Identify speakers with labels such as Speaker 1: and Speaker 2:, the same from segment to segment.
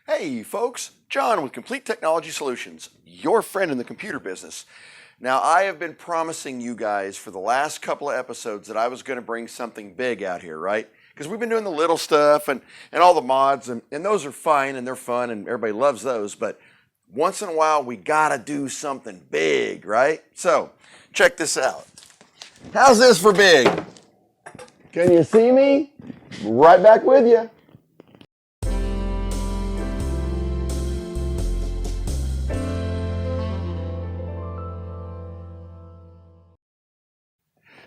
Speaker 1: Hey folks, John with Complete Technology Solutions, your friend in the computer business. Now I have been promising you guys for the last couple of episodes that I was going to bring something big out here, right? Because we've been doing the little stuff and all the mods and those are fine and they're fun and everybody loves those, but once in a while we gotta do something big, right? So check this out. How's this for big? Can you see me? Right back with you.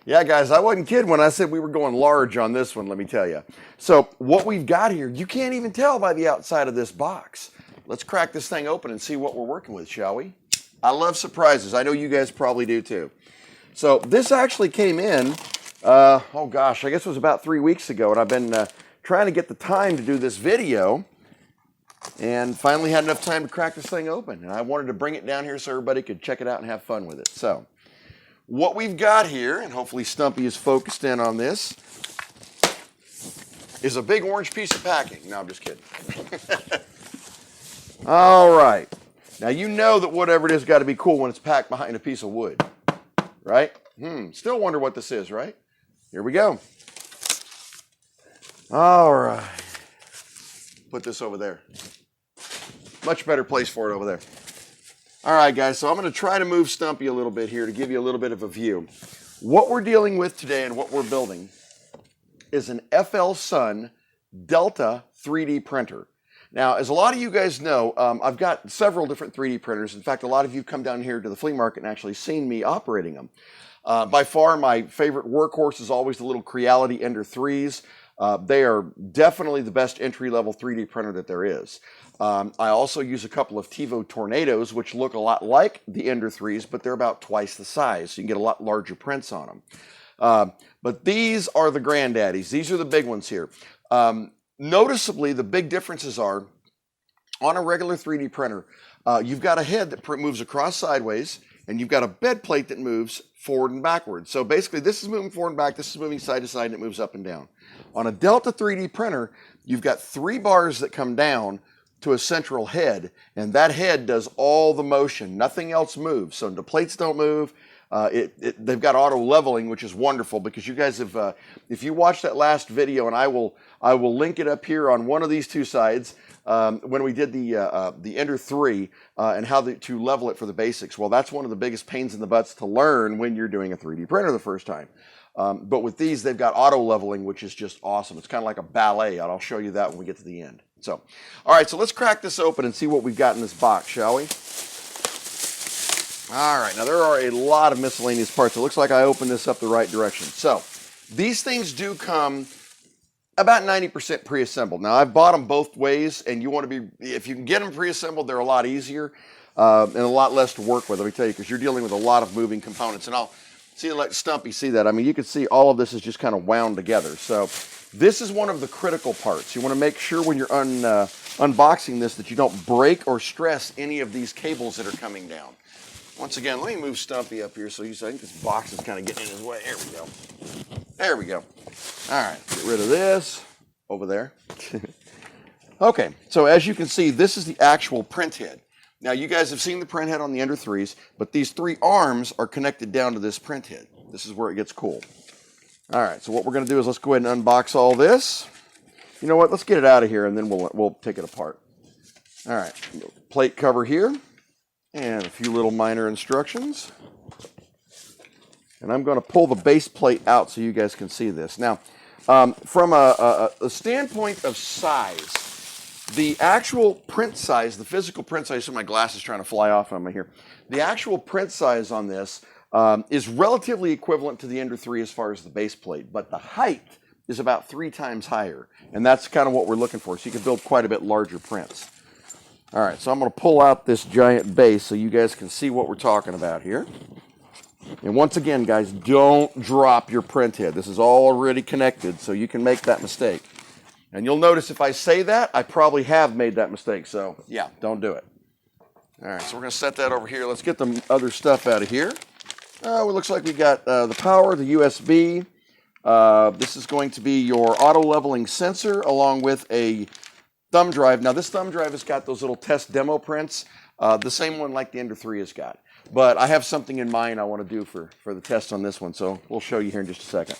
Speaker 1: Yeah, guys, I wasn't kidding when I said we were going large on this one, let me tell you. So what we've got here, you can't even tell by the outside of this box. Let's crack this thing open and see what we're working with, shall we? I love surprises. I know you guys probably do too. So this actually came in, oh gosh, I guess it was about 3 weeks ago, and I've been trying to get the time to do this video, and finally had enough time to crack this thing open. And I wanted to bring it down here so everybody could check it out and have fun with it. So what we've got here, and hopefully Stumpy is focused in on this, is a big orange piece of packing. No, I'm just kidding. All right. Now you know that whatever it is got to be cool when it's packed behind a piece of wood, right? Still wonder what this is, right? Here we go. All right. Put this over there. Much better place for it over there. All right, guys, so I'm going to try to move Stumpy a little bit here to give you a little bit of a view. What we're dealing with today and what we're building is an FLSUN Delta 3D printer. Now, as a lot of you guys know, I've got several different 3D printers. In fact, a lot of you have come down here to the flea market and actually seen me operating them. By far, my favorite workhorse is always the little Creality Ender 3s. They are definitely the best entry-level 3D printer that there is. I also use a couple of Tevo Tornadoes, which look a lot like the Ender 3s, but they're about twice the size, so you can get a lot larger prints on them. But these are the granddaddies. These are the big ones here. Noticeably, the big differences are, on a regular 3D printer, you've got a head that moves across sideways, and you've got a bed plate that moves forward and backwards. So basically, this is moving forward and back, this is moving side to side, and it moves up and down. On a Delta 3D printer, you've got 3 bars that come down to a central head, and that head does all the motion. Nothing else moves. So the plates don't move. They've got auto leveling, which is wonderful because you guys have, if you watched that last video, and I will link it up here on one of these two sides, when we did the Ender 3 and how to level it for the basics. Well, that's one of the biggest pains in the butts to learn when you're doing a 3D printer the first time. But with these, they've got auto leveling, which is just awesome. It's kind of like a ballet, and I'll show you that when we get to the end. So, all right, so let's crack this open and see what we've got in this box, shall we? All right, now there are a lot of miscellaneous parts. It looks like I opened this up the right direction. So, these things do come about 90% pre-assembled. Now, I've bought them both ways, and you want to be, if you can get them pre-assembled, they're a lot easier and a lot less to work with, let me tell you, because you're dealing with a lot of moving components. And I'll see, let Stumpy see that. I mean, you can see all of this is just kind of wound together. So, this is one of the critical parts. You want to make sure when you're unboxing this that you don't break or stress any of these cables that are coming down. Once again, let me move Stumpy up here so I think this box is kind of getting in his way. There we go. There we go. All right, get rid of this over there. Okay, so as you can see, this is the actual print head. Now, you guys have seen the print head on the Ender 3s, but these 3 arms are connected down to this print head. This is where it gets cool. All right, so what we're going to do is let's go ahead and unbox all this. You know what? Let's get it out of here, and then we'll take it apart. All right, plate cover here, and a few little minor instructions. And I'm going to pull the base plate out so you guys can see this. Now, from a standpoint of size, the actual print size, the physical print size, so my glass is trying to fly off on me here. The actual print size on this is relatively equivalent to the Ender 3 as far as the base plate, but the height is about 3 times higher, and that's kind of what we're looking for, so you can build quite a bit larger prints. All right, so I'm going to pull out this giant base so you guys can see what we're talking about here. And once again, guys, don't drop your print head. This is already connected, so you can make that mistake. And you'll notice if I say that, I probably have made that mistake, so yeah, don't do it. All right, so we're going to set that over here. Let's get the other stuff out of here. It looks like we got the power, the USB. This is going to be your auto leveling sensor along with a thumb drive. Now this thumb drive has got those little test demo prints, the same one like the Ender 3 has got. But I have something in mind I want to do for the test on this one, so we'll show you here in just a second.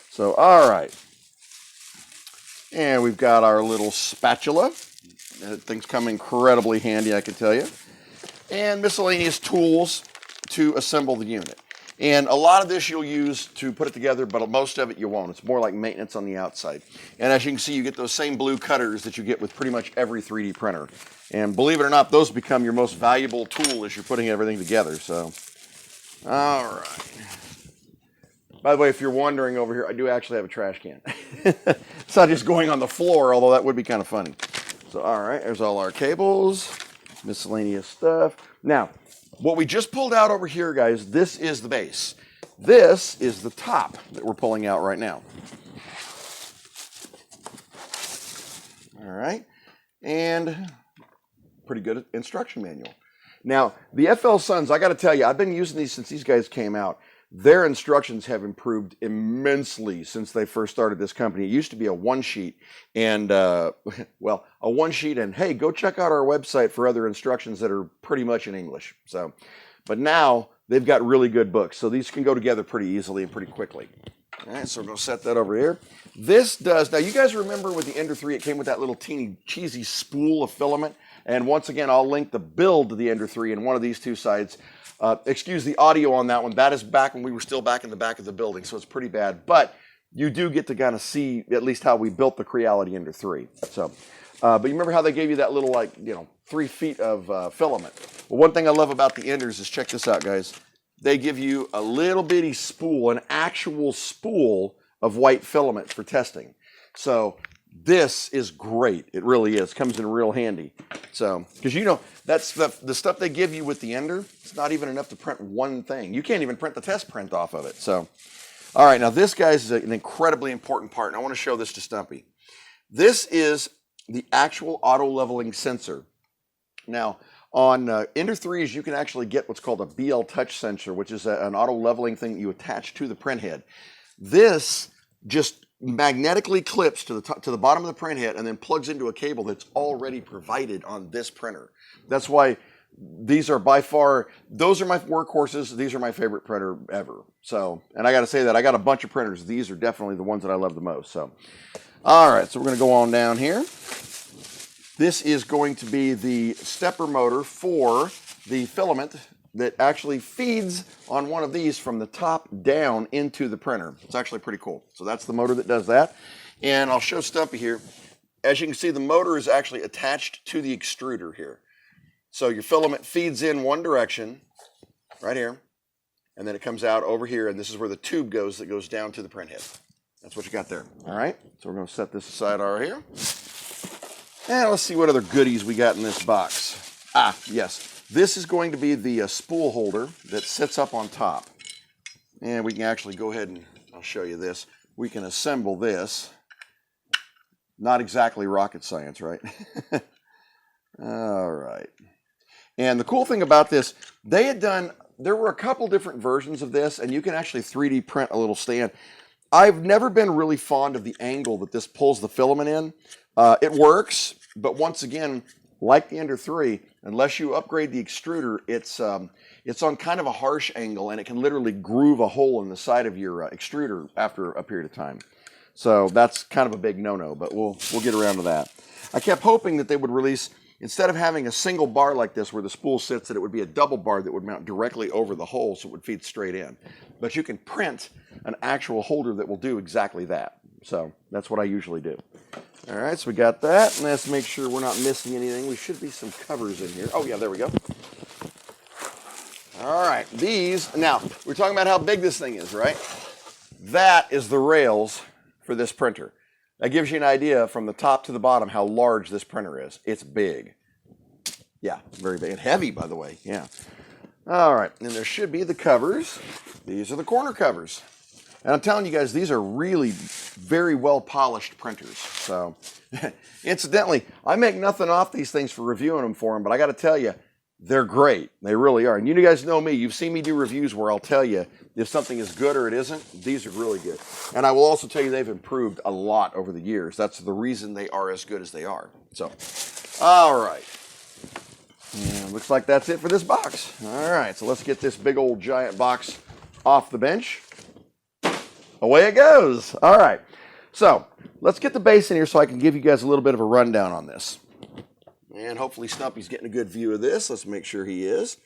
Speaker 1: So, all right. And we've got our little spatula. That thing's come incredibly handy, I can tell you. And miscellaneous tools to assemble the unit. And a lot of this you'll use to put it together, but most of it you won't. It's more like maintenance on the outside. And as you can see, you get those same blue cutters that you get with pretty much every 3D printer. And believe it or not, those become your most valuable tool as you're putting everything together. So, all right. By the way, if you're wondering over here, I do actually have a trash can. It's not just going on the floor, although that would be kind of funny. So, all right, there's all our cables, miscellaneous stuff. Now, what we just pulled out over here, guys, this is the base. This is the top that we're pulling out right now. All right, and pretty good instruction manual. Now, the FLSUNs, I got to tell you, I've been using these since these guys came out. Their instructions have improved immensely since they first started this company. It used to be a one sheet and, well, a one sheet and, hey, go check out our website for other instructions that are pretty much in English. So, but now they've got really good books. So these can go together pretty easily and pretty quickly. All right, so we're going to set that over here. This does, now you guys remember with the Ender 3, it came with that little teeny cheesy spool of filament. And once again, I'll link the build to the Ender 3 in one of these two sides. Excuse the audio on that one. That is back when we were still back in the back of the building, so it's pretty bad. But you do get to kind of see at least how we built the Creality Ender 3. So, but you remember how they gave you that little, like, 3 feet of filament? Well, one thing I love about the Enders is, check this out, guys. They give you a little bitty spool, an actual spool of white filament for testing. So this is great. It really is. Comes in real handy. So, because that's the stuff they give you with the Ender, it's not even enough to print one thing. You can't even print the test print off of it. So, all right, now this, guys, is an incredibly important part, and I want to show this to Stumpy. This is the actual auto leveling sensor. Now, on Ender 3s, you can actually get what's called a BL touch sensor, which is an auto leveling thing that you attach to the print head. This just magnetically clips to the bottom of the print head and then plugs into a cable that's already provided on this printer. That's why these are by far, those are my workhorses. These are my favorite printer ever. So, and I got to say that I got a bunch of printers. These are definitely the ones that I love the most. So, all right, so we're going to go on down here. This is going to be the stepper motor for the filament that actually feeds on one of these from the top down into the printer. It's actually pretty cool. So that's the motor that does that. And I'll show Stumpy here. As you can see, the motor is actually attached to the extruder here. So your filament feeds in one direction, right here, and then it comes out over here, and this is where the tube goes that goes down to the print head. That's what you got there. All right, so we're going to set this aside over here. And let's see what other goodies we got in this box. Ah, yes. This is going to be the spool holder that sits up on top. And we can actually go ahead and I'll show you this. We can assemble this. Not exactly rocket science, right? All right. And the cool thing about this, there were a couple different versions of this, and you can actually 3D print a little stand. I've never been really fond of the angle that this pulls the filament in. It works, but once again, like the Ender 3, unless you upgrade the extruder, it's on kind of a harsh angle, and it can literally groove a hole in the side of your extruder after a period of time. So that's kind of a big no-no, but we'll get around to that. I kept hoping that they would release, instead of having a single bar like this where the spool sits, that it would be a double bar that would mount directly over the hole so it would feed straight in. But you can print an actual holder that will do exactly that. So that's what I usually do. All right, so we got that. And let's make sure we're not missing anything. We should be some covers in here. Oh, yeah, there we go. All right, these, now, we're talking about how big this thing is, right? That is the rails for this printer. That gives you an idea from the top to the bottom how large this printer is. It's big. Yeah, very big. And heavy, by the way, yeah. All right, and there should be the covers. These are the corner covers. And I'm telling you guys, these are really very well polished printers. So, incidentally, I make nothing off these things for reviewing them for them, but I got to tell you, They're great. They really are. And you guys know me. You've seen me do reviews where I'll tell you if something is good or it isn't. These are really good. And I will also tell you they've improved a lot over the years. That's the reason they are as good as they are. So, all right. And looks like that's it for this box. All right. So let's get this big old giant box off the bench. Away it goes. All right. So let's get the base in here so I can give you guys a little bit of a rundown on this. And hopefully Stumpy's getting a good view of this. Let's make sure he is.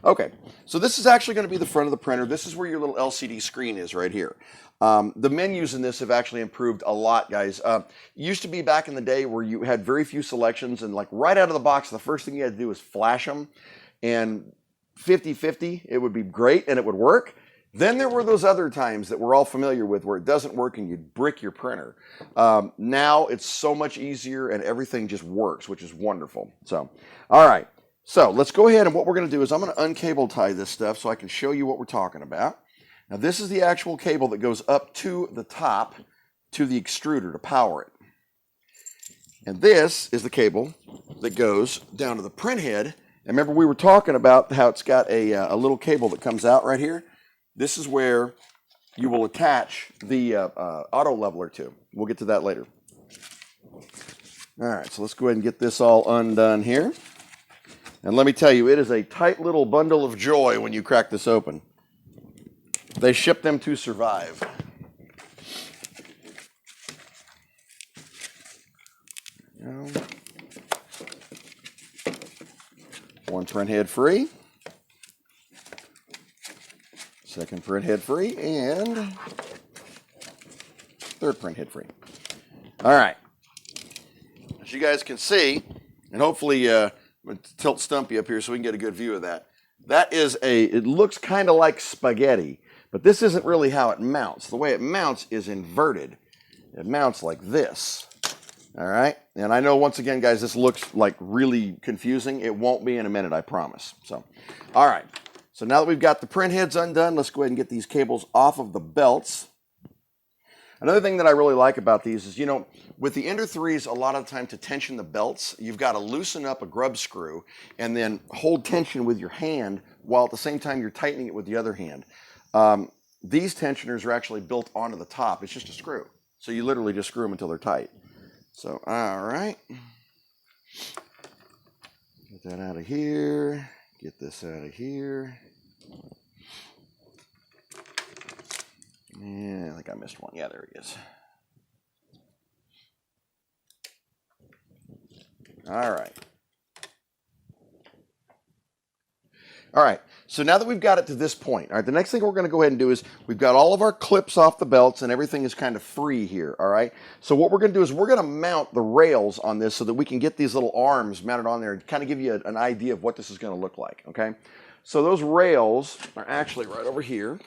Speaker 1: Okay, so this is actually going to be the front of the printer. This is where your little LCD screen is right here. The menus in this have actually improved a lot, guys. It used to be back in the day where you had very few selections, and like right out of the box, the first thing you had to do was flash them. And 50-50, it would be great and it would work. Then there were those other times that we're all familiar with where it doesn't work and you brick your printer. Now it's so much easier and everything just works, which is wonderful. So, all right. So let's go ahead, and what we're going to do is I'm going to uncable tie this stuff so I can show you what we're talking about. Now this is the actual cable that goes up to the top to the extruder to power it. And this is the cable that goes down to the print head. And remember we were talking about how it's got a little cable that comes out right here. This is where you will attach the auto leveler to. We'll get to that later. All right, so let's go ahead and get this all undone here. And let me tell you, it is a tight little bundle of joy when you crack this open. They ship them to survive. One print head free. Second print head free, and third print head free. All right. As you guys can see, and hopefully I'm going to tilt Stumpy up here so we can get a good view of that. That is it looks kind of like spaghetti, but this isn't really how it mounts. The way it mounts is inverted. It mounts like this. All right. And I know once again, guys, this looks like really confusing. It won't be in a minute, I promise. So, all right. So now that we've got the print heads undone, let's go ahead and get these cables off of the belts. Another thing that I really like about these is, you know, with the Ender 3s, a lot of the time to tension the belts, you've got to loosen up a grub screw and then hold tension with your hand while at the same time you're tightening it with the other hand. These tensioners are actually built onto the top. It's just a screw. So you literally just screw them until they're tight. So, all right. Get that out of here. Get this out of here. Yeah, I think I missed one. Yeah, there he is. All right. All right. So now that we've got it to this point, all right, the next thing we're going to go ahead and do is we've got all of our clips off the belts and everything is kind of free here, all right? So what we're going to do is we're going to mount the rails on this so that we can get these little arms mounted on there and kind of give you an idea of what this is going to look like, okay? So those rails are actually right over here.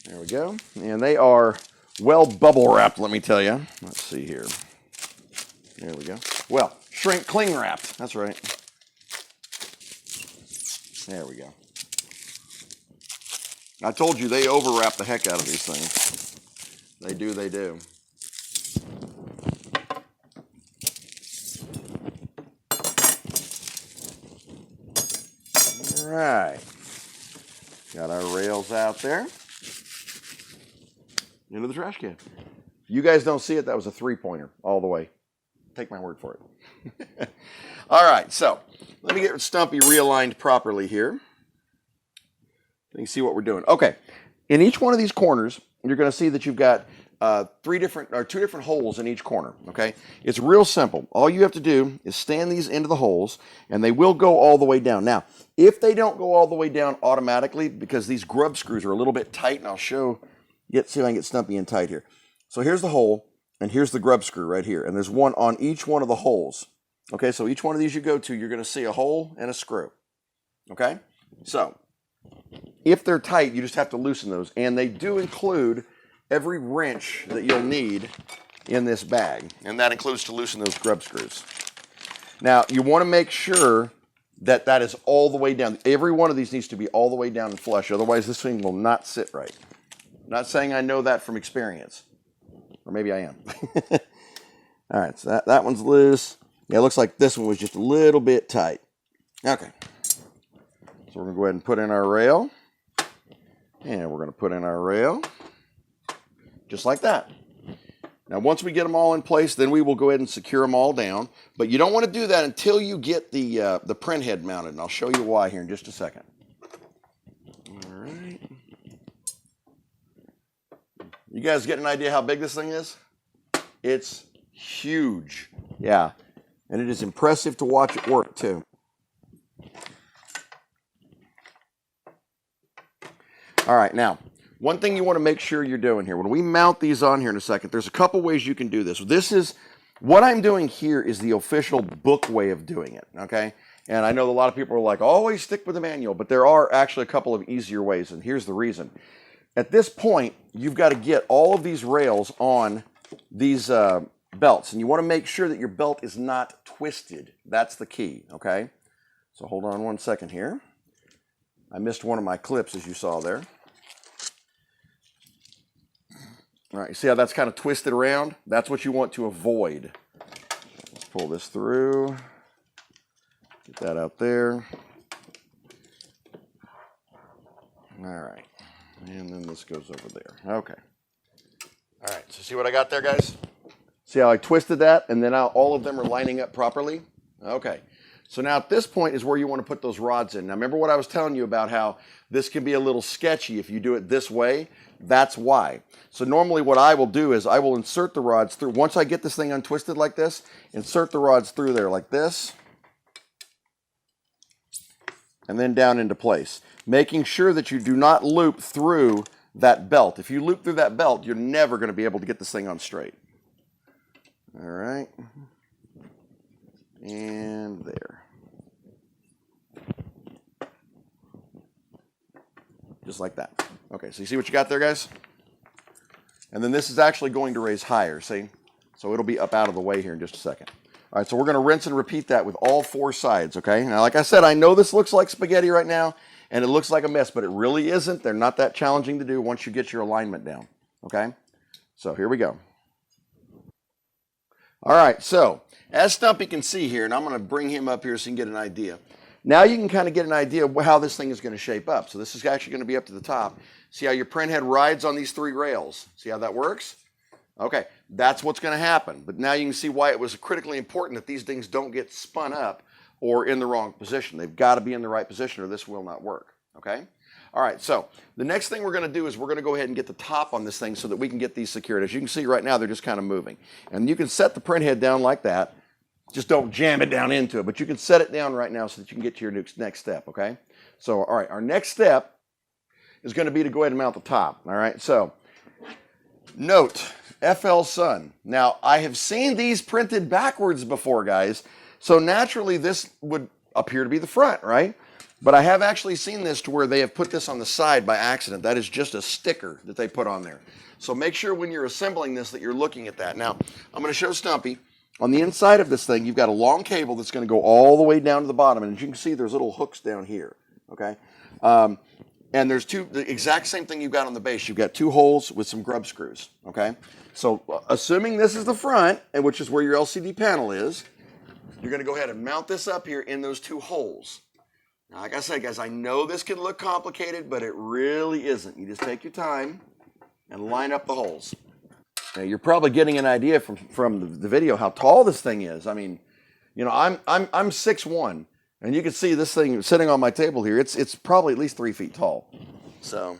Speaker 1: There we go. And they are well bubble wrapped, let me tell you. Let's see here. There we go. Well, shrink cling wrapped. That's right. There we go. I told you they overwrap the heck out of these things. They do, they do. All right. Got our rails out there. Into the trash can. You guys don't see it, that was a 3-pointer all the way. Take my word for it. All right, so let me get Stumpy realigned properly here. You can see what we're doing. Okay, in each one of these corners, you're going to see that you've got two different holes in each corner. Okay, it's real simple. All you have to do is stand these into the holes, and they will go all the way down. Now, if they don't go all the way down automatically, because these grub screws are a little bit tight, and I'll see if I can get Stumpy in tight here. So here's the hole, and here's the grub screw right here, and there's one on each one of the holes. Okay, so each one of these you go to, you're going to see a hole and a screw. Okay, so if they're tight, you just have to loosen those, and they do include every wrench that you'll need in this bag, and that includes to loosen those grub screws. Now, you want to make sure that that is all the way down. Every one of these needs to be all the way down and flush, otherwise this thing will not sit right. I'm not saying I know that from experience, or maybe I am. All right, so that one's loose. Yeah, it looks like this one was just a little bit tight. Okay. So we're going to go ahead and put in our rail. And we're going to put in our rail. Just like that. Now, once we get them all in place, then we will go ahead and secure them all down. But you don't want to do that until you get the print head mounted. And I'll show you why here in just a second. All right. You guys get an idea how big this thing is? It's huge. Yeah. And it is impressive to watch it work, too. All right. Now, one thing you want to make sure you're doing here, when we mount these on here in a second, there's a couple ways you can do this. What I'm doing here is the official book way of doing it, okay? And I know a lot of people are like, always stick with the manual, but there are actually a couple of easier ways, and here's the reason. At this point, you've got to get all of these rails on these belts, and you want to make sure that your belt is not twisted. That's the key, okay? So hold on one second here. I missed one of my clips, as you saw there. All right, you see how that's kind of twisted around? That's what you want to avoid. Let's pull this through. Get that out there. All right, and then this goes over there. Okay. All right, so see what I got there, guys? See how I twisted that, and then all of them are lining up properly? Okay. So now at this point is where you want to put those rods in. Now remember what I was telling you about how this can be a little sketchy if you do it this way? That's why. So normally what I will do is I will insert the rods through. Once I get this thing untwisted like this, insert the rods through there like this. And then down into place. Making sure that you do not loop through that belt. If you loop through that belt, you're never going to be able to get this thing on straight. All right. And there. Just like that. Okay, so you see what you got there, guys? And then this is actually going to raise higher, see? So it'll be up out of the way here in just a second. All right, so we're going to rinse and repeat that with all four sides, okay? Now, like I said, I know this looks like spaghetti right now, and it looks like a mess, but it really isn't. They're not that challenging to do once you get your alignment down, okay? So here we go. All right, so as Stumpy can see here, and I'm going to bring him up here so you can get an idea. Now you can kind of get an idea of how this thing is going to shape up. So this is actually going to be up to the top. See how your print head rides on these three rails? See how that works? Okay, that's what's going to happen. But now you can see why it was critically important that these things don't get spun up or in the wrong position. They've got to be in the right position or this will not work, okay? All right, so the next thing we're going to do is we're going to go ahead and get the top on this thing so that we can get these secured. As you can see right now, they're just kind of moving. And you can set the print head down like that. Just don't jam it down into it, but you can set it down right now so that you can get to your next step, okay? So, all right, our next step is going to be to go ahead and mount the top, all right? So, note, FLSUN. Now, I have seen these printed backwards before, guys, so naturally this would appear to be the front, right? But I have actually seen this to where they have put this on the side by accident. That is just a sticker that they put on there. So make sure when you're assembling this that you're looking at that. Now, I'm going to show Stumpy. On the inside of this thing, you've got a long cable that's going to go all the way down to the bottom. And as you can see, there's little hooks down here, okay? And there's the exact same thing you've got on the base. You've got two holes with some grub screws, okay? So assuming this is the front, and which is where your LCD panel is, you're going to go ahead and mount this up here in those two holes. Now, like I said, guys, I know this can look complicated, but it really isn't. You just take your time and line up the holes. Now, you're probably getting an idea from the video how tall this thing is. I mean, you know, I'm 6'1", and you can see this thing sitting on my table here. It's probably at least 3 feet tall. So,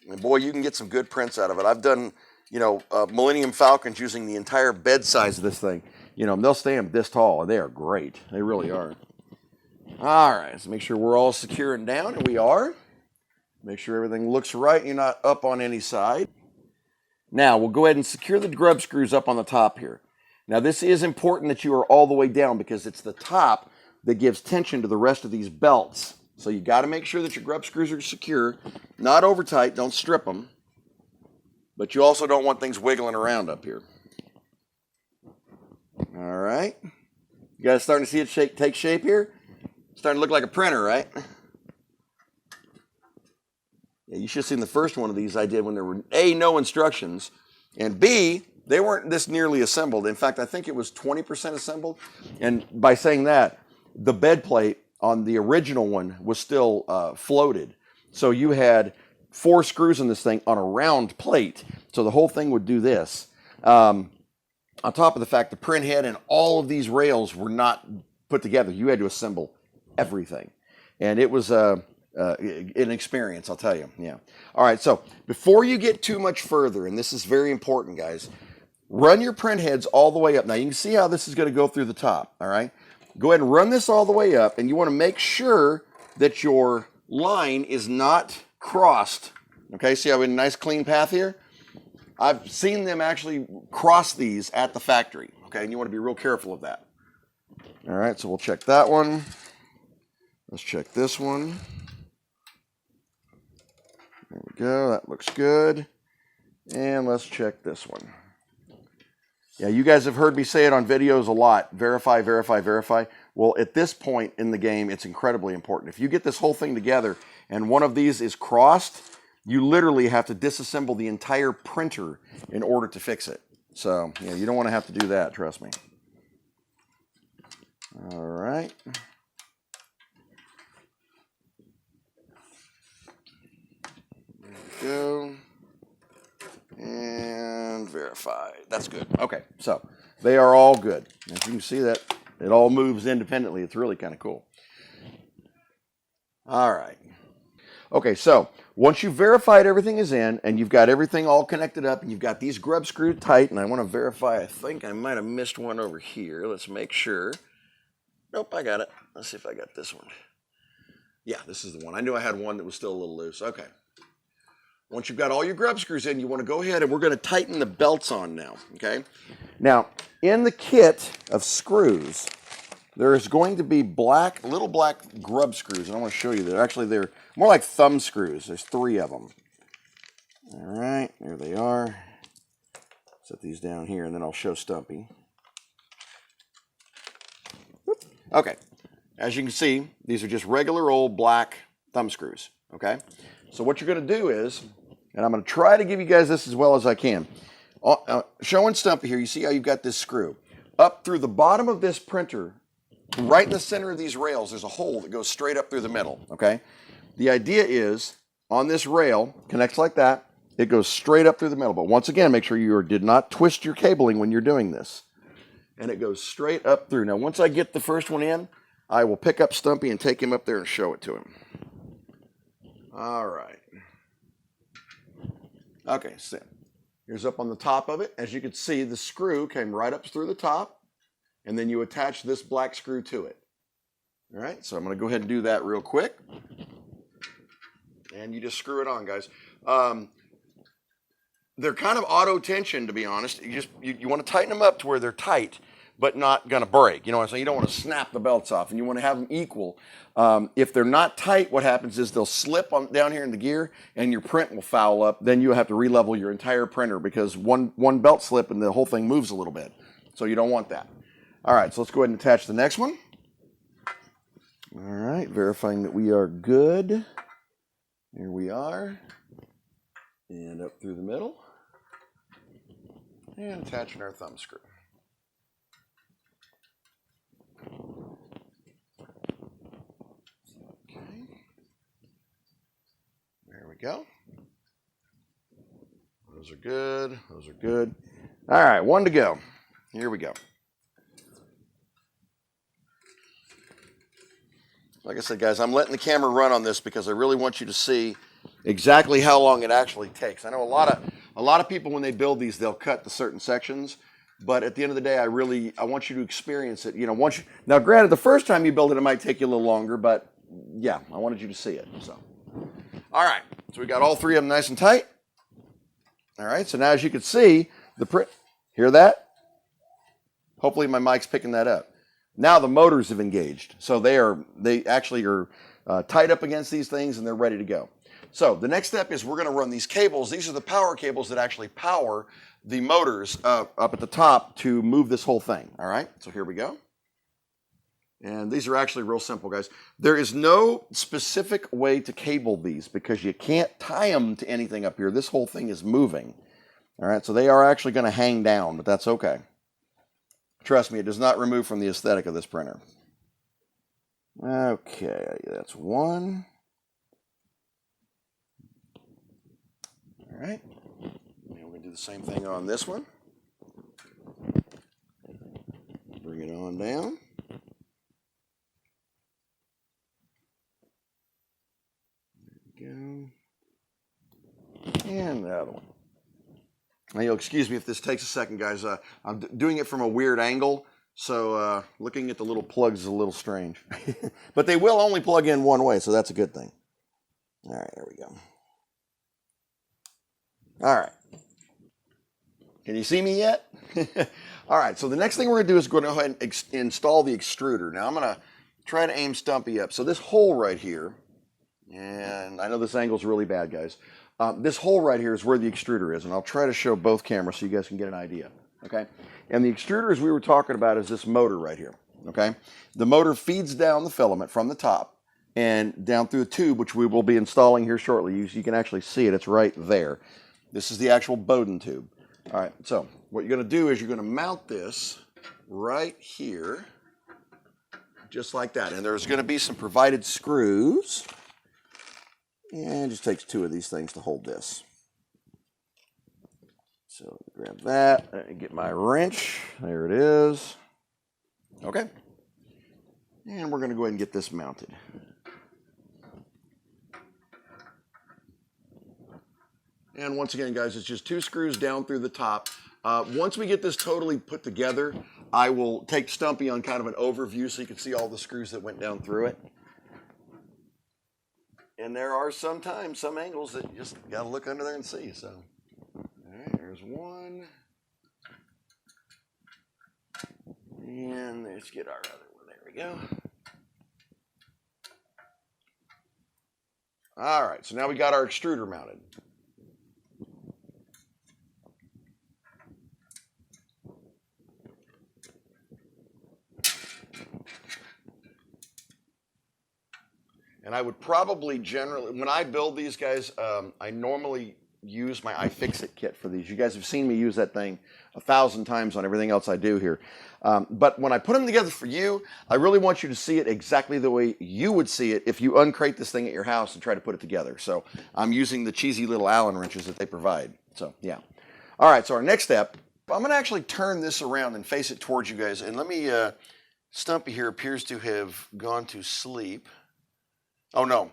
Speaker 1: and boy, you can get some good prints out of it. I've done, you know, Millennium Falcons using the entire bed size of this thing. You know, they'll stand this tall, and they are great. They really are. All right, let's make sure we're all secure and down, and we are. Make sure everything looks right and you're not up on any side. Now, we'll go ahead and secure the grub screws up on the top here. Now, this is important that you are all the way down because it's the top that gives tension to the rest of these belts. So you got to make sure that your grub screws are secure, not over tight, don't strip them. But you also don't want things wiggling around up here. All right. You guys starting to see it take shape here? Starting to look like a printer, right? Yeah, you should have seen the first one of these I did when there were A, no instructions, and B, they weren't this nearly assembled. In fact, I think it was 20% assembled. And by saying that, the bed plate on the original one was still floated. So you had 4 screws in this thing on a round plate. So the whole thing would do this. On top of the fact the print head and all of these rails were not put together. You had to assemble everything. And it was an experience, I'll tell you. Yeah. All right, so before you get too much further, and this is very important, guys, run your print heads all the way up. Now, you can see how this is going to go through the top, all right? Go ahead and run this all the way up, and you want to make sure that your line is not crossed. Okay, see how we have a nice clean path here? I've seen them actually cross these at the factory, okay? And you want to be real careful of that. All right, so we'll check that one. Let's check this one. There we go, that looks good. And let's check this one. Yeah, you guys have heard me say it on videos a lot. Verify, verify, verify. Well, at this point in the game, it's incredibly important. If you get this whole thing together and one of these is crossed, you literally have to disassemble the entire printer in order to fix it. So, yeah, you don't want to have to do that, trust me. All right. There we go. And verify. That's good. Okay, so they are all good. As you can see, that it all moves independently. It's really kind of cool. All right. Okay, so once you've verified everything is in and you've got everything all connected up and you've got these grub screwed tight, and I want to verify, I think I might have missed one over here. Let's make sure. Nope, I got it. Let's see if I got this one. Yeah, this is the one. I knew I had one that was still a little loose. Okay. Once you've got all your grub screws in, you want to go ahead and we're going to tighten the belts on now, okay? Now, in the kit of screws, there is going to be little black grub screws, and I want to show you that. Actually, they're more like thumb screws. There's 3 of them. All right, there they are. Set these down here, and then I'll show Stumpy. Okay, as you can see, these are just regular old black thumb screws, okay? So what you're going to do is, and I'm going to try to give you guys this as well as I can. Showing Stumpy here, you see how you've got this screw. Up through the bottom of this printer, right in the center of these rails, there's a hole that goes straight up through the middle, okay? The idea is, on this rail, connects like that, it goes straight up through the middle. But once again, make sure you did not twist your cabling when you're doing this. And it goes straight up through. Now, once I get the first one in, I will pick up Stumpy and take him up there and show it to him. All right. Okay, so here's up on the top of it. As you can see, the screw came right up through the top, and then you attach this black screw to it. All right, so I'm going to go ahead and do that real quick. And you just screw it on, guys. They're kind of auto tension, to be honest. You want to tighten them up to where they're tight, but not going to break. You know what I'm saying? You don't want to snap the belts off, and you want to have them equal. If they're not tight, what happens is they'll slip down here in the gear, and your print will foul up. Then you have to re-level your entire printer because one belt slip and the whole thing moves a little bit. So you don't want that. All right, so let's go ahead and attach the next one. All right, verifying that we are good. Here we are. And up through the middle. And attaching our thumb screw. Okay. There we go. Those are good. Those are good. All right, one to go. Here we go. Like I said, guys, I'm letting the camera run on this because I really want you to see exactly how long it actually takes. I know a lot of people, when they build these, they'll cut the certain sections, but at the end of the day, I want you to experience it. You know, now granted, the first time you build it, it might take you a little longer, but yeah, I wanted you to see it. So, all right, so we got all 3 of them nice and tight. All right, so now as you can see, the print, hear that? Hopefully my mic's picking that up. Now the motors have engaged, so they actually are tied up against these things and they're ready to go. So the next step is we're going to run these cables. These are the power cables that actually power the motors up at the top to move this whole thing. All right, so here we go. And these are actually real simple, guys. There is no specific way to cable these because you can't tie them to anything up here. This whole thing is moving. All right, so they are actually going to hang down, but that's okay. Trust me, it does not remove from the aesthetic of this printer. Okay, that's one. All right. And we're going to do the same thing on this one. Bring it on down. There we go. And the other one. Now, you'll excuse me if this takes a second, guys. I'm doing it from a weird angle, so looking at the little plugs is a little strange. But they will only plug in one way, so that's a good thing. All right, there we go. All right. Can you see me yet? All right, so the next thing we're going to do is go ahead and install the extruder. Now, I'm going to try to aim Stumpy up. So this hole right here, and I know this angle's really bad, guys. This hole right here is where the extruder is, and I'll try to show both cameras so you guys can get an idea, okay? And the extruder, as we were talking about, is this motor right here, okay? The motor feeds down the filament from the top and down through a tube, which we will be installing here shortly. You can actually see it. It's right there. This is the actual Bowden tube. All right, so what you're going to do is you're going to mount this right here, just like that. And there's going to be some provided screws. And it just takes two of these things to hold this. So grab that and get my wrench. There it is. Okay. And we're going to go ahead and get this mounted. And once again, guys, it's just two screws down through the top. Once we get this totally put together, I will take Stumpy on kind of an overview so you can see all the screws that went down through it. And there are sometimes some angles that you just got to look under there and see. So, all right, there's one. And let's get our other one. There we go. All right, so now we got our extruder mounted. And I would probably generally, when I build these guys, I normally use my iFixit kit for these. You guys have seen me use that thing 1,000 times on everything else I do here. But when I put them together for you, I really want you to see it exactly the way you would see it if you uncrate this thing at your house and try to put it together. So I'm using the cheesy little Allen wrenches that they provide. So yeah. All right, so our next step, I'm going to actually turn this around and face it towards you guys. And let me, Stumpy here appears to have gone to sleep. Oh, no.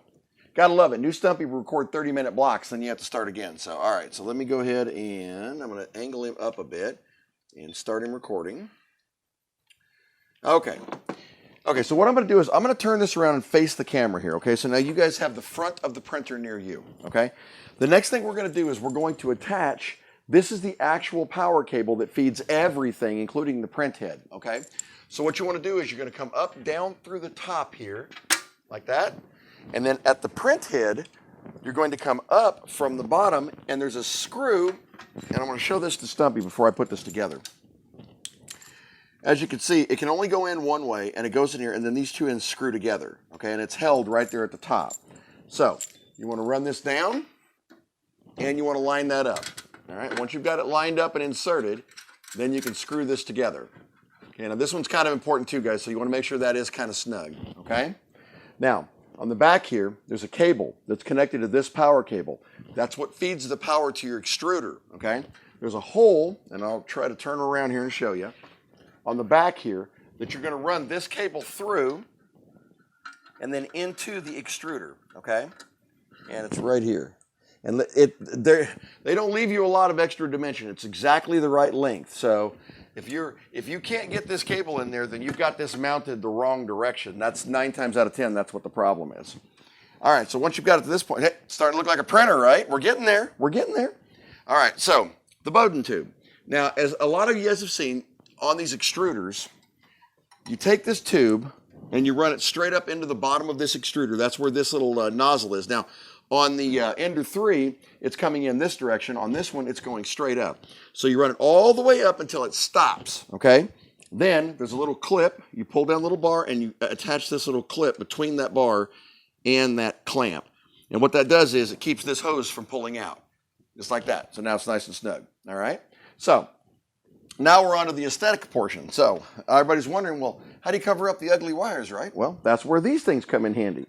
Speaker 1: Gotta love it. New Stumpy will record 30-minute blocks, then you have to start again. So, all right. So let me go ahead and I'm going to angle him up a bit and start him recording. Okay. Okay, so what I'm going to do is I'm going to turn this around and face the camera here. Okay, so now you guys have the front of the printer near you. Okay. The next thing we're going to do is we're going to attach, this is the actual power cable that feeds everything, including the print head. Okay. So what you want to do is you're going to come up, down through the top here, like that. And then at the print head, you're going to come up from the bottom, and there's a screw, and I'm going to show this to Stumpy before I put this together. As you can see, it can only go in one way, and it goes in here, and then these two ends screw together, okay? And it's held right there at the top. So you want to run this down, and you want to line that up, all right? Once you've got it lined up and inserted, then you can screw this together. Okay, now this one's kind of important too, guys, so you want to make sure that is kind of snug, okay? Now, on the back here, there's a cable that's connected to this power cable. That's what feeds the power to your extruder, okay? There's a hole, and I'll try to turn around here and show you, on the back here, that you're going to run this cable through and then into the extruder, okay? And it's right here. And they don't leave you a lot of extra dimension. It's exactly the right length. So if you can't get this cable in there, then you've got this mounted the wrong direction. That's 9 times out of 10, that's what the problem is. All right, so once you've got it to this point, hey, it's starting to look like a printer, right? We're getting there. We're getting there. All right, so the Bowden tube. Now, as a lot of you guys have seen on these extruders, you take this tube and you run it straight up into the bottom of this extruder. That's where this little nozzle is. Now, on the Ender 3, it's coming in this direction. On this one, it's going straight up. So you run it all the way up until it stops, okay? Then there's a little clip. You pull down a little bar and you attach this little clip between that bar and that clamp. And what that does is it keeps this hose from pulling out, just like that. So now it's nice and snug, all right? So Now we're on to the aesthetic portion. So everybody's wondering, well, how do you cover up the ugly wires, right? Well, that's where these things come in handy.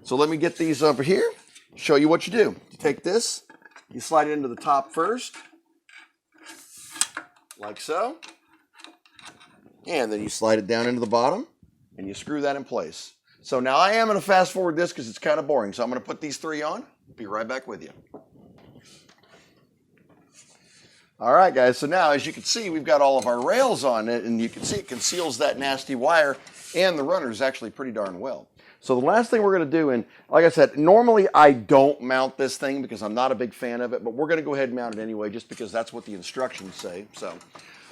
Speaker 1: So let me get these over here, show you what you do. You take this, you slide it into the top first, like so. And then you slide it down into the bottom, and you screw that in place. So now I am going to fast forward this because it's kind of boring. So I'm going to put these three on. Be right back with you. All right, guys. So now, as you can see, we've got all of our rails on it, and you can see it conceals that nasty wire and the runners actually pretty darn well. So the last thing we're going to do, and like I said, normally I don't mount this thing because I'm not a big fan of it, but we're going to go ahead and mount it anyway just because that's what the instructions say. So,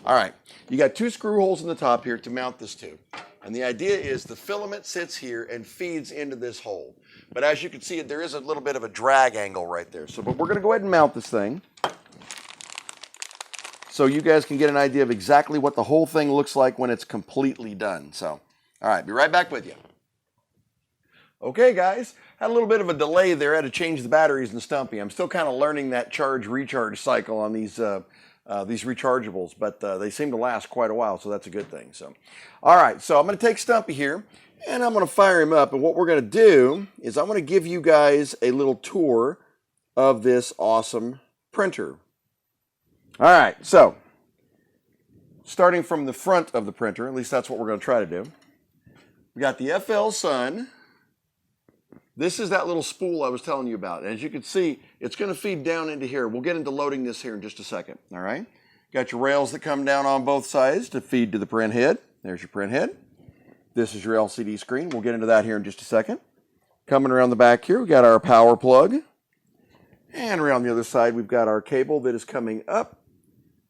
Speaker 1: all right, you got two screw holes in the top here to mount this to. And the idea is the filament sits here and feeds into this hole. But as you can see, there is a little bit of a drag angle right there. So, but we're going to go ahead and mount this thing so you guys can get an idea of exactly what the whole thing looks like when it's completely done. So, all right, be right back with you. Okay, guys, had a little bit of a delay there. I had to change the batteries in Stumpy. I'm still kind of learning that charge-recharge cycle on these rechargeables, but they seem to last quite a while, so that's a good thing. So, all right, so I'm going to take Stumpy here, and I'm going to fire him up. And what we're going to do is I'm going to give you guys a little tour of this awesome printer. All right, so starting from the front of the printer, at least that's what we're going to try to do. We got the FLSUN. This is that little spool I was telling you about. And as you can see, it's going to feed down into here. We'll get into loading this here in just a second. All right. Got your rails that come down on both sides to feed to the print head. There's your print head. This is your LCD screen. We'll get into that here in just a second. Coming around the back here, we got our power plug. And around the other side, we've got our cable that is coming up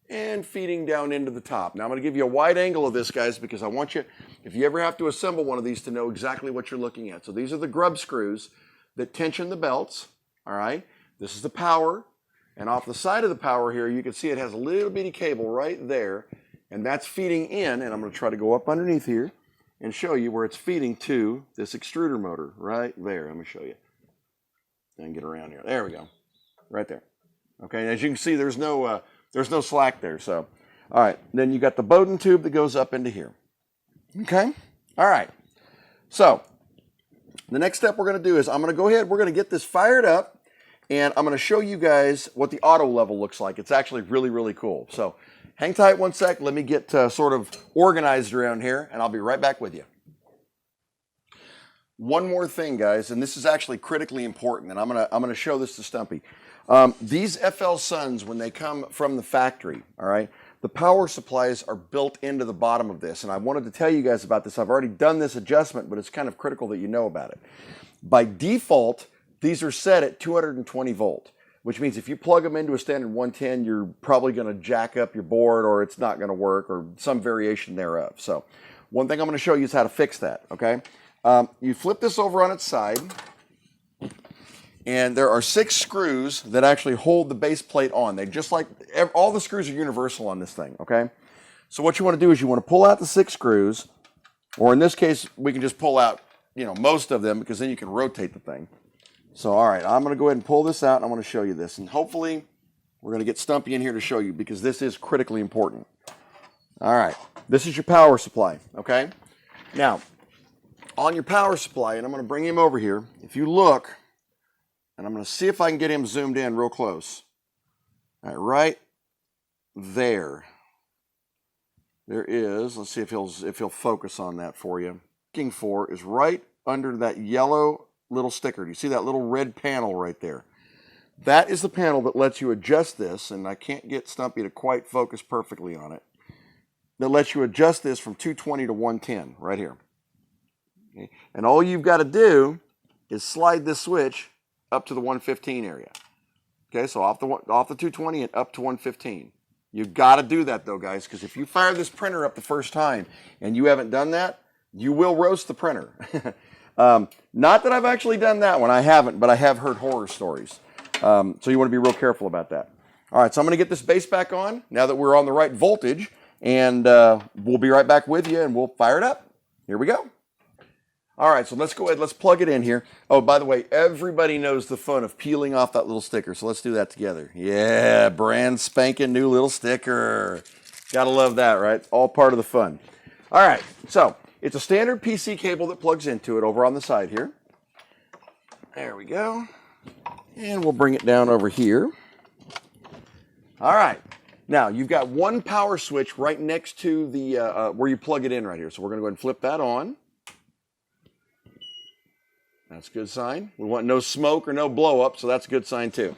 Speaker 1: and feeding down into the top. Now I'm going to give you a wide angle of this, guys, because I want you, if you ever have to assemble one of these, to know exactly what you're looking at. So these are the grub screws that tension the belts. All right. This is the power. And off the side of the power here, you can see it has a little bitty cable right there. And that's feeding in. And I'm going to try to go up underneath here and show you where it's feeding to this extruder motor right there. Let me show you. And get around here. There we go. Right there. Okay. As you can see, there's no slack there. So, all right. Then you got the Bowden tube that goes up into here. Okay. All right. So the next step we're going to do is I'm going to go ahead. We're going to get this fired up, and I'm going to show you guys what the auto level looks like. It's actually really, really cool. So hang tight one sec. Let me get sort of organized around here, and I'll be right back with you. One more thing, guys, and this is actually critically important, and I'm gonna show this to Stumpy. These FLSUNs, when they come from the factory, all right, the power supplies are built into the bottom of this, and I wanted to tell you guys about this. I've already done this adjustment, but it's kind of critical that you know about it. By default, these are set at 220 volt, which means if you plug them into a standard 110, you're probably going to jack up your board, or it's not going to work, or some variation thereof. So one thing I'm going to show you is how to fix that, okay? You flip this over on its side, and there are 6 screws that actually hold the base plate on. They just like, all the screws are universal on this thing, okay? So what you want to do is you want to pull out the 6 screws, or in this case, we can just pull out, most of them, because then you can rotate the thing. So, all right, I'm going to go ahead and pull this out, and I'm going to show you this. And hopefully, we're going to get Stumpy in here to show you, because this is critically important. All right, this is your power supply, okay? Now, on your power supply, and I'm going to bring him over here. If you look, and I'm going to see if I can get him zoomed in real close. All right, right there. There is. Let's see if he'll focus on that for you. Looking for is right under that yellow little sticker. Do you see that little red panel right there? That is the panel that lets you adjust this, and I can't get Stumpy to quite focus perfectly on it. That lets you adjust this from 220 to 110 right here. Okay. And all you've got to do is slide this switch up to the 115 area. Okay, so off the 220 and up to 115. You've got to do that though, guys, because if you fire this printer up the first time and you haven't done that, you will roast the printer. Not that I've actually done that one. I haven't, but I have heard horror stories. So you want to be real careful about that. All right, so I'm going to get this base back on now that we're on the right voltage, and we'll be right back with you, and we'll fire it up. Here we go. All right, so let's go ahead. Let's plug it in here. Oh, by the way, everybody knows the fun of peeling off that little sticker, so let's do that together. Yeah, brand spanking new little sticker. Gotta love that, right? All part of the fun. All right, so it's a standard PC cable that plugs into it over on the side here. There we go. And we'll bring it down over here. All right. Now, you've got one power switch right next to the where you plug it in right here. So we're going to go ahead and flip that on. That's a good sign. We want no smoke or no blow up, so that's a good sign too.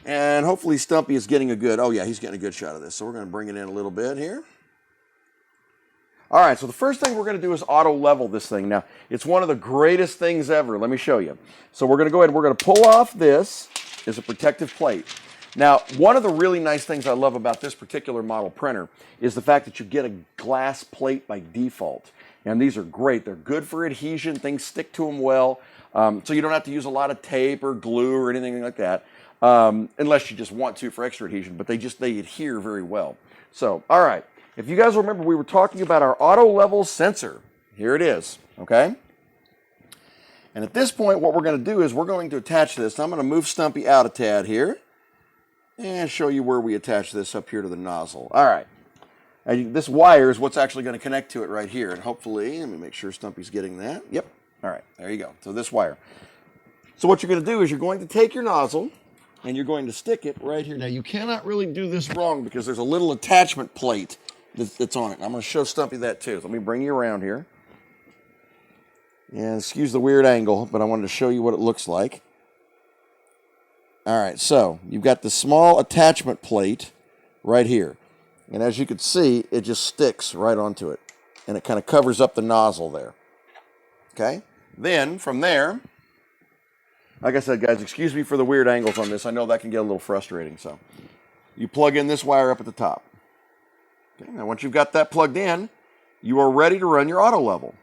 Speaker 1: And hopefully Stumpy is getting a good, oh yeah, he's getting a good shot of this. So we're going to bring it in a little bit here. All right, so the first thing we're going to do is auto level this thing. Now, it's one of the greatest things ever. Let me show you. So we're going to go ahead and we're going to pull off this as a protective plate. Now, one of the really nice things I love about this particular model printer is the fact that you get a glass plate by default. And these are great. They're good for adhesion. Things stick to them well. So you don't have to use a lot of tape or glue or anything like that, unless you just want to for extra adhesion. But they adhere very well. So, all right. If you guys remember, we were talking about our auto level sensor. Here it is, okay? And at this point, what we're going to do is we're going to attach this. I'm going to move Stumpy out a tad here and show you where we attach this up here to the nozzle. All right. And this wire is what's actually going to connect to it right here. And hopefully, let me make sure Stumpy's getting that. Yep. All right. There you go. So this wire. So what you're going to do is you're going to take your nozzle and you're going to stick it right here. Now, you cannot really do this wrong because there's a little attachment plate that's on it. I'm going to show Stumpy that too. So let me bring you around here. And excuse the weird angle, but I wanted to show you what it looks like. All right, so you've got the small attachment plate right here. And as you can see, it just sticks right onto it. And it kind of covers up the nozzle there. Okay? Then, from there, like I said, guys, excuse me for the weird angles on this. I know that can get a little frustrating. So you plug in this wire up at the top. Okay, now, once you've got that plugged in, you are ready to run your auto level.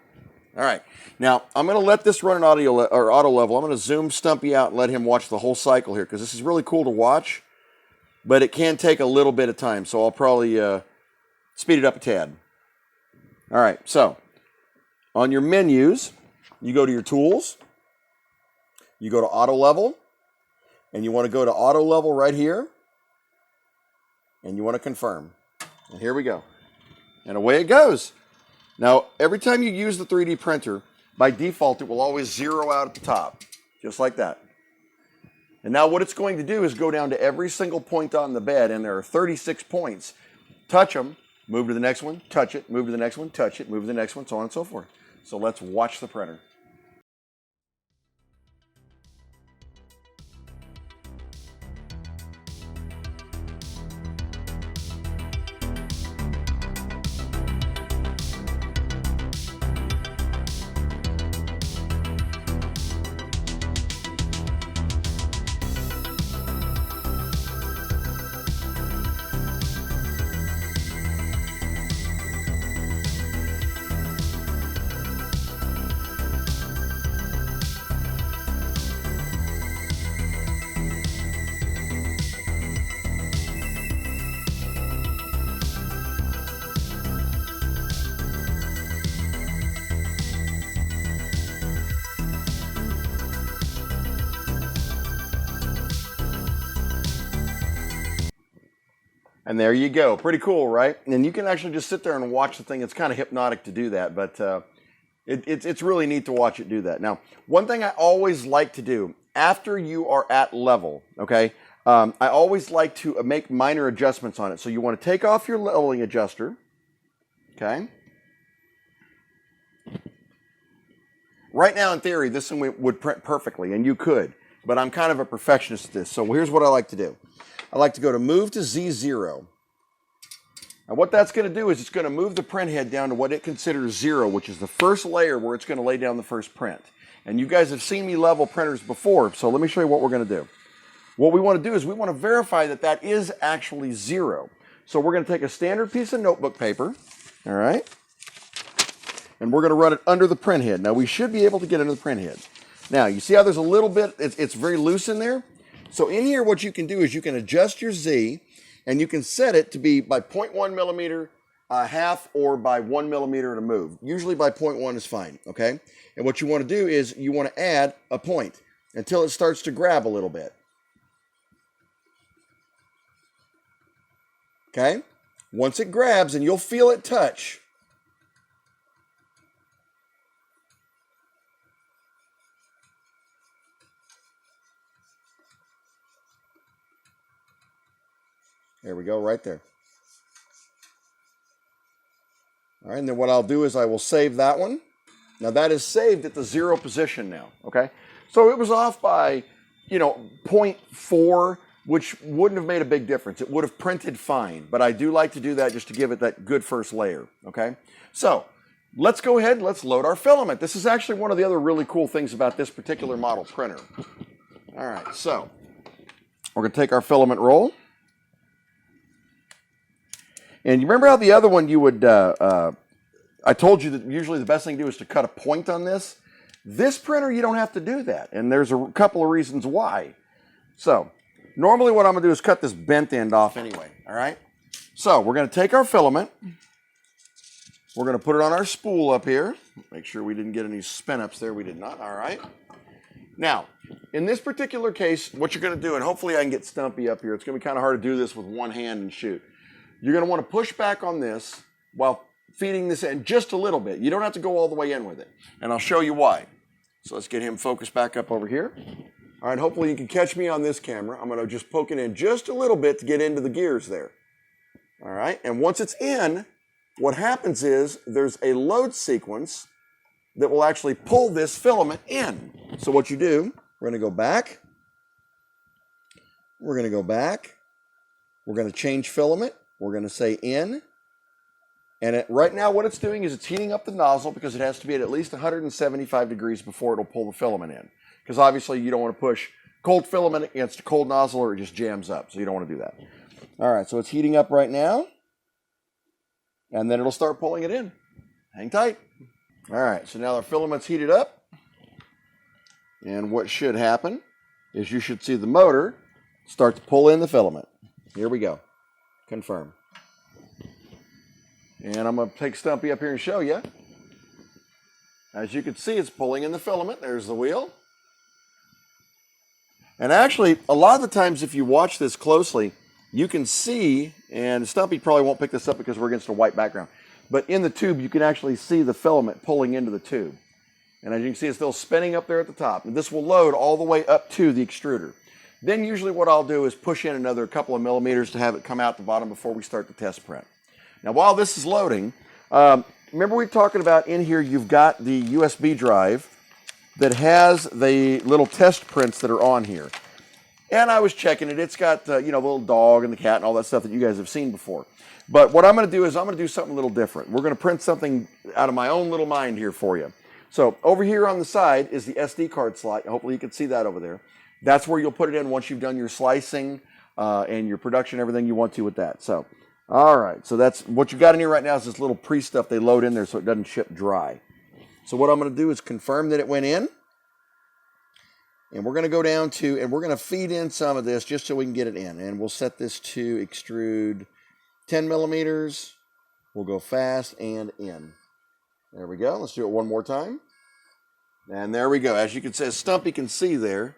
Speaker 1: All right. Now, I'm going to let this run an auto level. I'm going to zoom Stumpy out and let him watch the whole cycle here because this is really cool to watch, but it can take a little bit of time, so I'll probably speed it up a tad. All right. So, on your menus, you go to your tools, you go to auto level, and you want to go to auto level right here, and you want to confirm. And here we go. And away it goes. Now, every time you use the 3D printer, by default, it will always zero out at the top, just like that. And now what it's going to do is go down to every single point on the bed, and there are 36 points. Touch them, move to the next one, touch it, move to the next one, touch it, move to the next one, so on and so forth. So let's watch the printer. And there you go. Pretty cool, right? And you can actually just sit there and watch the thing. It's kind of hypnotic to do that, but it's really neat to watch it do that. Now, one thing I always like to do after you are at level, okay, I always like to make minor adjustments on it. So you want to take off your leveling adjuster, okay? Right now, in theory, this thing would print perfectly, and you could, but I'm kind of a perfectionist at this. So here's what I like to do. I like to go to move to Z0. And what that's going to do is it's going to move the print head down to what it considers 0, which is the first layer where it's going to lay down the first print. And you guys have seen me level printers before, so let me show you what we're going to do. What we want to do is we want to verify that that is actually 0. So we're going to take a standard piece of notebook paper, all right, and we're going to run it under the print head. Now, we should be able to get under the print head. Now, you see how there's a little bit, it's very loose in there? So in here, what you can do is you can adjust your Z, and you can set it to be by 0.1 millimeter, half, or by 1 millimeter to move. Usually by 0.1 is fine, okay? And what you want to do is you want to add a point until it starts to grab a little bit. Okay? Once it grabs, and you'll feel it touch, there we go, right there. All right, and then what I'll do is I will save that one. Now that is saved at the 0 position now, okay? So it was off by, 0.4, which wouldn't have made a big difference. It would have printed fine, but I do like to do that just to give it that good first layer, okay? So let's go ahead and let's load our filament. This is actually one of the other really cool things about this particular model printer. All right, so we're gonna take our filament roll. And you remember how the other one you would, I told you that usually the best thing to do is to cut a point on this. This printer, you don't have to do that. And there's a couple of reasons why. So normally what I'm gonna do is cut this bent end off anyway, all right? So we're gonna take our filament. We're gonna put it on our spool up here. Make sure we didn't get any spin ups there. We did not, all right? Now, in this particular case, what you're gonna do, and hopefully I can get Stumpy up here. It's gonna be kind of hard to do this with one hand and shoot. You're going to want to push back on this while feeding this in just a little bit. You don't have to go all the way in with it. And I'll show you why. So let's get him focused back up over here. All right, hopefully you can catch me on this camera. I'm going to just poke it in just a little bit to get into the gears there. All right, and once it's in, what happens is there's a load sequence that will actually pull this filament in. So what you do, we're going to go back. We're going to go back. We're going to change filament. We're going to say in, and right now what it's doing is it's heating up the nozzle because it has to be at least 175 degrees before it'll pull the filament in. Because obviously you don't want to push cold filament against a cold nozzle or it just jams up, so you don't want to do that. All right, so it's heating up right now, and then it'll start pulling it in. Hang tight. All right, so now our filament's heated up, and what should happen is you should see the motor start to pull in the filament. Here we go. Confirm. And I'm going to take Stumpy up here and show you. As you can see, it's pulling in the filament. There's the wheel. And actually, a lot of the times if you watch this closely, you can see, and Stumpy probably won't pick this up because we're against a white background, but in the tube, you can actually see the filament pulling into the tube. And as you can see, it's still spinning up there at the top. And this will load all the way up to the extruder. Then usually what I'll do is push in another couple of millimeters to have it come out the bottom before we start the test print. Now while this is loading, remember we were talking about in here you've got the USB drive that has the little test prints that are on here. And I was checking it. It's got the little dog and the cat and all that stuff that you guys have seen before. But what I'm going to do is I'm going to do something a little different. We're going to print something out of my own little mind here for you. So over here on the side is the SD card slot. Hopefully you can see that over there. That's where you'll put it in once you've done your slicing and your production, everything you want to with that. So, all right. So that's what you got in here right now is this little pre-stuff they load in there so it doesn't ship dry. So what I'm going to do is confirm that it went in. And we're going to go down to, and we're going to feed in some of this just so we can get it in. And we'll set this to extrude 10 millimeters. We'll go fast and in. There we go. Let's do it one more time. And there we go. As you can see, Stumpy can see there.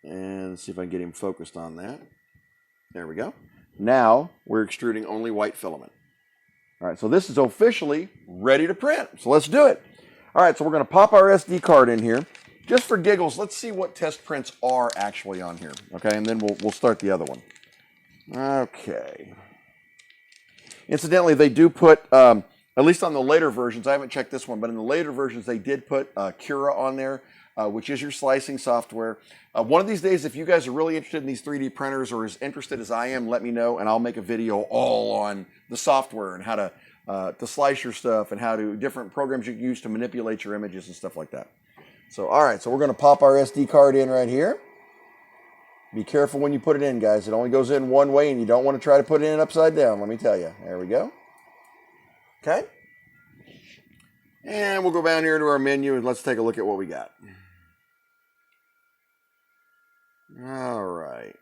Speaker 1: And see if I can get him focused on that. There we go. Now we're extruding only white filament. All right, so this is officially ready to print. So let's do it. All right, so we're going to pop our SD card in here. Just for giggles, let's see what test prints are actually on here. Okay, and then we'll start the other one. Okay. Incidentally, they do put, at least on the later versions, I haven't checked this one, but in the later versions, they did put Cura on there, which is your slicing software. One of these days, if you guys are really interested in these 3D printers or as interested as I am, let me know, and I'll make a video all on the software and how to slice your stuff and how to different programs you can use to manipulate your images and stuff like that. So, all right, so we're going to pop our SD card in right here. Be careful when you put it in, guys. It only goes in one way, and you don't want to try to put it in upside down, let me tell you. There we go. Okay. And we'll go down here to our menu, and let's take a look at what we got. All right.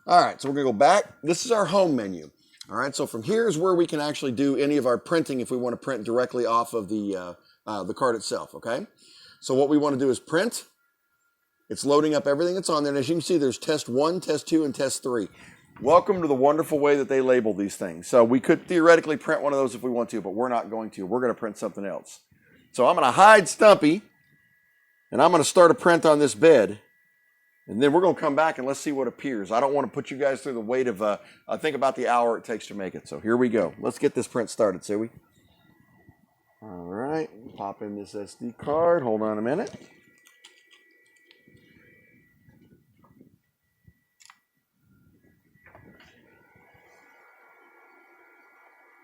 Speaker 1: All right, so we're going to go back. This is our home menu. All right, so from here is where we can actually do any of our printing if we want to print directly off of the card itself, okay? So what we want to do is print. It's loading up everything that's on there. And as you can see, there's test 1, test 2, and test 3. Welcome to the wonderful way that they label these things. So we could theoretically print one of those if we want to, but we're not going to. We're going to print something else. So I'm going to hide Stumpy, and I'm going to start a print on this bed. And then we're going to come back and let's see what appears. I don't want to put you guys through the weight of, I think about the hour it takes to make it. So here we go. Let's get this print started, shall we? All right, pop in this SD card. Hold on a minute.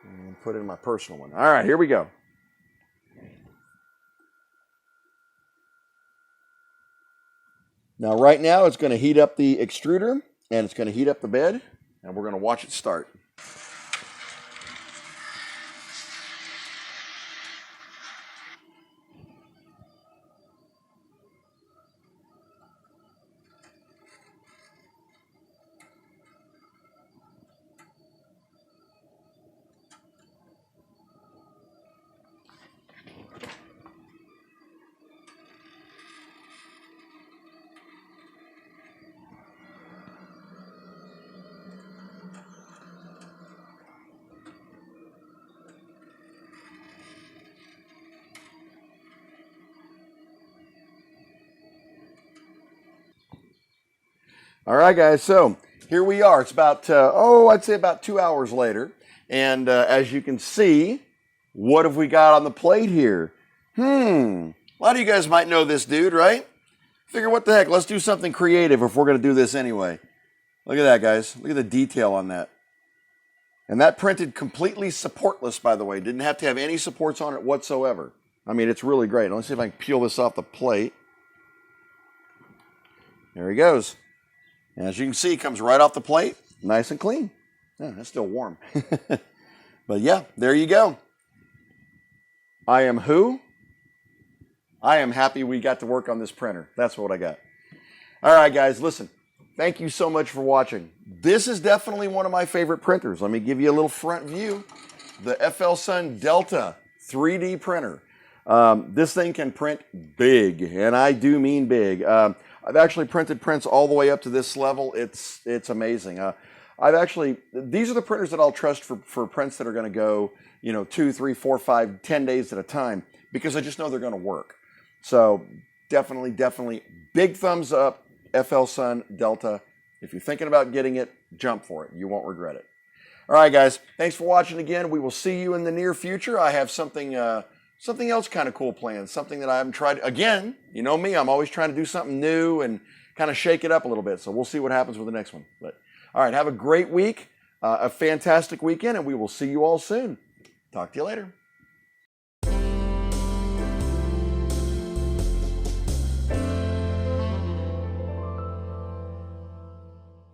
Speaker 1: And put in my personal one. All right, here we go. Now, right now, it's going to heat up the extruder, and it's going to heat up the bed, and we're going to watch it start. All right, guys, so here we are. It's about, I'd say about 2 hours later. And as you can see, what have we got on the plate here? A lot of you guys might know this dude, right? Figure, what the heck, let's do something creative if we're going to do this anyway. Look at that, guys. Look at the detail on that. And that printed completely supportless, by the way. Didn't have to have any supports on it whatsoever. I mean, it's really great. Let's see if I can peel this off the plate. There he goes. And as you can see, it comes right off the plate, nice and clean. Yeah, it's still warm. But yeah, there you go. I am who? I am happy we got to work on this printer. That's what I got. All right, guys, listen. Thank you so much for watching. This is definitely one of my favorite printers. Let me give you a little front view. The FLSUN Delta 3D printer. This thing can print big, and I do mean big. I've actually printed prints all the way up to this level. It's amazing. These are the printers that I'll trust for prints that are going to go, 2, 3, 4, 5, 10 days at a time, because I just know they're going to work. So definitely big thumbs up, FLSUN Delta. If you're thinking about getting it, jump for it. You won't regret it. All right, guys. Thanks for watching again. We will see you in the near future. I have something else kind of cool planned, something that I haven't tried. Again, you know me, I'm always trying to do something new and kind of shake it up a little bit. So we'll see what happens with the next one. But all right, have a great week, a fantastic weekend, and we will see you all soon. Talk to you later.